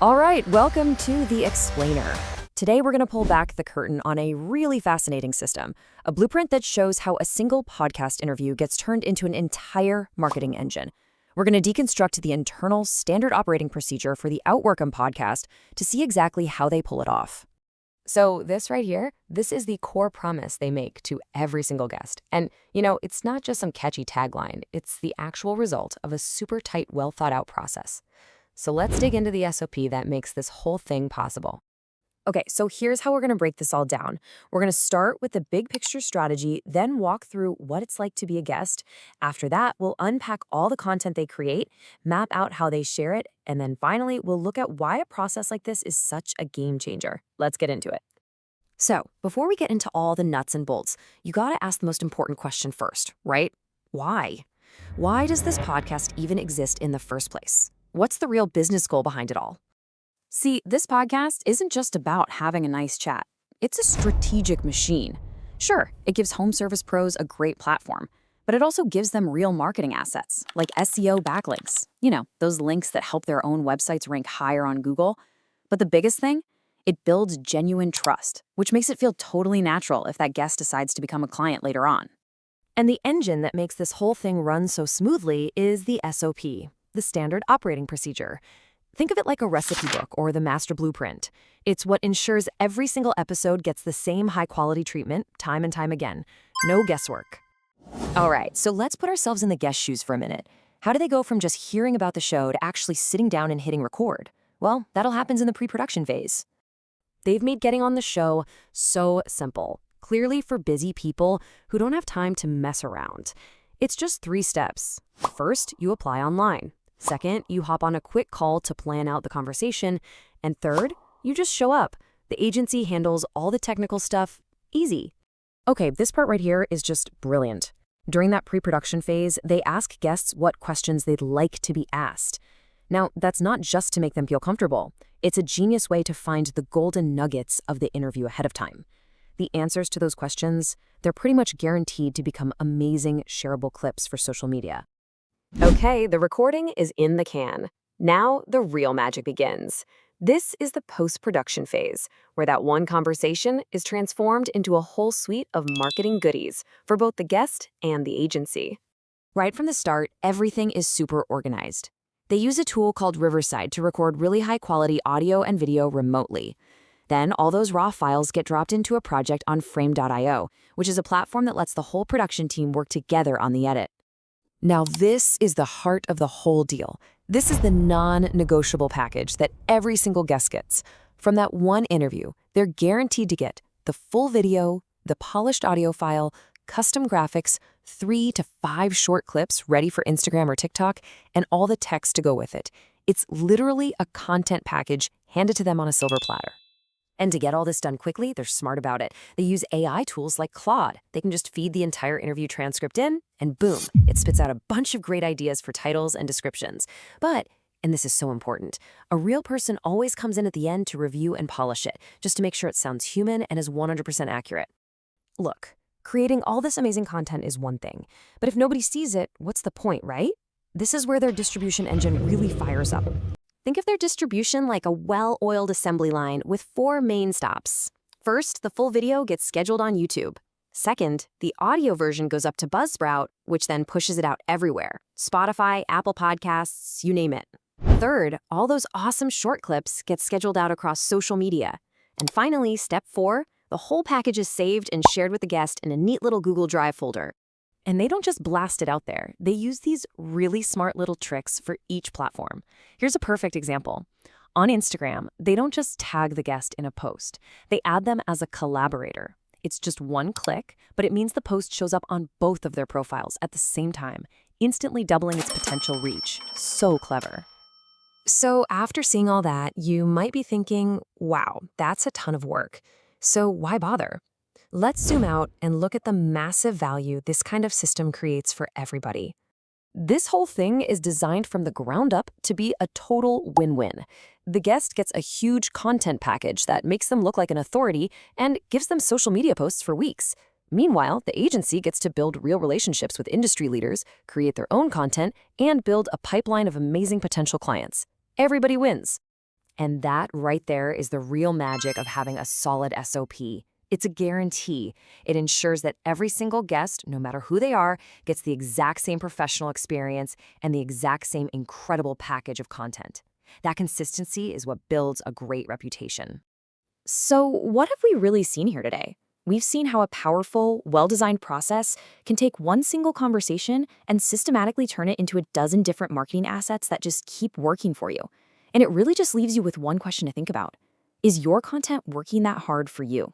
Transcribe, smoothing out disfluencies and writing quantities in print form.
All right, welcome to The Explainer. Today we're going to pull back the curtain on a really fascinating system, a blueprint that shows how a single podcast interview gets turned into an entire marketing engine. We're going to deconstruct the internal standard operating procedure for the OUTWORK'em podcast to see exactly how they pull it off. So this right here, this is the core promise they make to every single guest. And, it's not just some catchy tagline. It's the actual result of a super tight, well-thought-out process. So let's dig into the SOP that makes this whole thing possible. Okay, so here's how we're going to break this all down. We're going to start with the big picture strategy, then walk through what it's like to be a guest. After that, we'll unpack all the content they create, map out how they share it, and then finally, we'll look at why a process like this is such a game changer. Let's get into it. So, before we get into all the nuts and bolts, you got to ask the most important question first, right? Why? Why does this podcast even exist in the first place? What's the real business goal behind it all? See, this podcast isn't just about having a nice chat. It's a strategic machine. Sure, it gives home service pros a great platform, but it also gives them real marketing assets, like SEO backlinks. Those links that help their own websites rank higher on Google. But the biggest thing? It builds genuine trust, which makes it feel totally natural if that guest decides to become a client later on. And the engine that makes this whole thing run so smoothly is the SOP, the standard operating procedure. Think of it like a recipe book or the master blueprint. It's what ensures every single episode gets the same high-quality treatment time and time again. No guesswork. All right, so let's put ourselves in the guest shoes for a minute. How do they go from just hearing about the show to actually sitting down and hitting record? Well, that'll happen in the pre-production phase. They've made getting on the show so simple, clearly for busy people who don't have time to mess around. It's just 3 steps. First, you apply online. Second, you hop on a quick call to plan out the conversation. And third, you just show up. The agency handles all the technical stuff. Easy. Okay, this part right here is just brilliant. During that pre-production phase, they ask guests what questions they'd like to be asked. Now, that's not just to make them feel comfortable. It's a genius way to find the golden nuggets of the interview ahead of time. The answers to those questions, they're pretty much guaranteed to become amazing, shareable clips for social media. Okay, the recording is in the can. Now the real magic begins. This is the post-production phase, where that one conversation is transformed into a whole suite of marketing goodies for both the guest and the agency. Right from the start, everything is super organized. They use a tool called Riverside to record really high-quality audio and video remotely. Then all those raw files get dropped into a project on Frame.io, which is a platform that lets the whole production team work together on the edit. Now, this is the heart of the whole deal. This is the non-negotiable package that every single guest gets. From that one interview, they're guaranteed to get the full video, the polished audio file, custom graphics, 3 to 5 short clips ready for Instagram or TikTok, and all the text to go with it. It's literally a content package handed to them on a silver platter. And to get all this done quickly, they're smart about it. They use AI tools like Claude. They can just feed the entire interview transcript in, and boom, it spits out a bunch of great ideas for titles and descriptions. But, and this is so important, a real person always comes in at the end to review and polish it, just to make sure it sounds human and is 100% accurate. Look, creating all this amazing content is one thing, but if nobody sees it, what's the point, right? This is where their distribution engine really fires up. Think of their distribution like a well-oiled assembly line with 4 main stops. First, the full video gets scheduled on YouTube. Second, the audio version goes up to Buzzsprout, which then pushes it out everywhere. Spotify, Apple Podcasts, you name it. Third, all those awesome short clips get scheduled out across social media. And finally, step 4, the whole package is saved and shared with the guest in a neat little Google Drive folder. And they don't just blast it out there. They use these really smart little tricks for each platform. Here's a perfect example. On Instagram, they don't just tag the guest in a post. They add them as a collaborator. It's just one click, but it means the post shows up on both of their profiles at the same time, instantly doubling its potential reach. So clever. So after seeing all that, you might be thinking, wow, that's a ton of work. So why bother? Let's zoom out and look at the massive value this kind of system creates for everybody. This whole thing is designed from the ground up to be a total win-win. The guest gets a huge content package that makes them look like an authority and gives them social media posts for weeks. Meanwhile, the agency gets to build real relationships with industry leaders, create their own content, and build a pipeline of amazing potential clients. Everybody wins. And that right there is the real magic of having a solid SOP. It's a guarantee. It ensures that every single guest, no matter who they are, gets the exact same professional experience and the exact same incredible package of content. That consistency is what builds a great reputation. So, what have we really seen here today? We've seen how a powerful, well-designed process can take one single conversation and systematically turn it into a dozen different marketing assets that just keep working for you. And it really just leaves you with one question to think about. Is your content working that hard for you?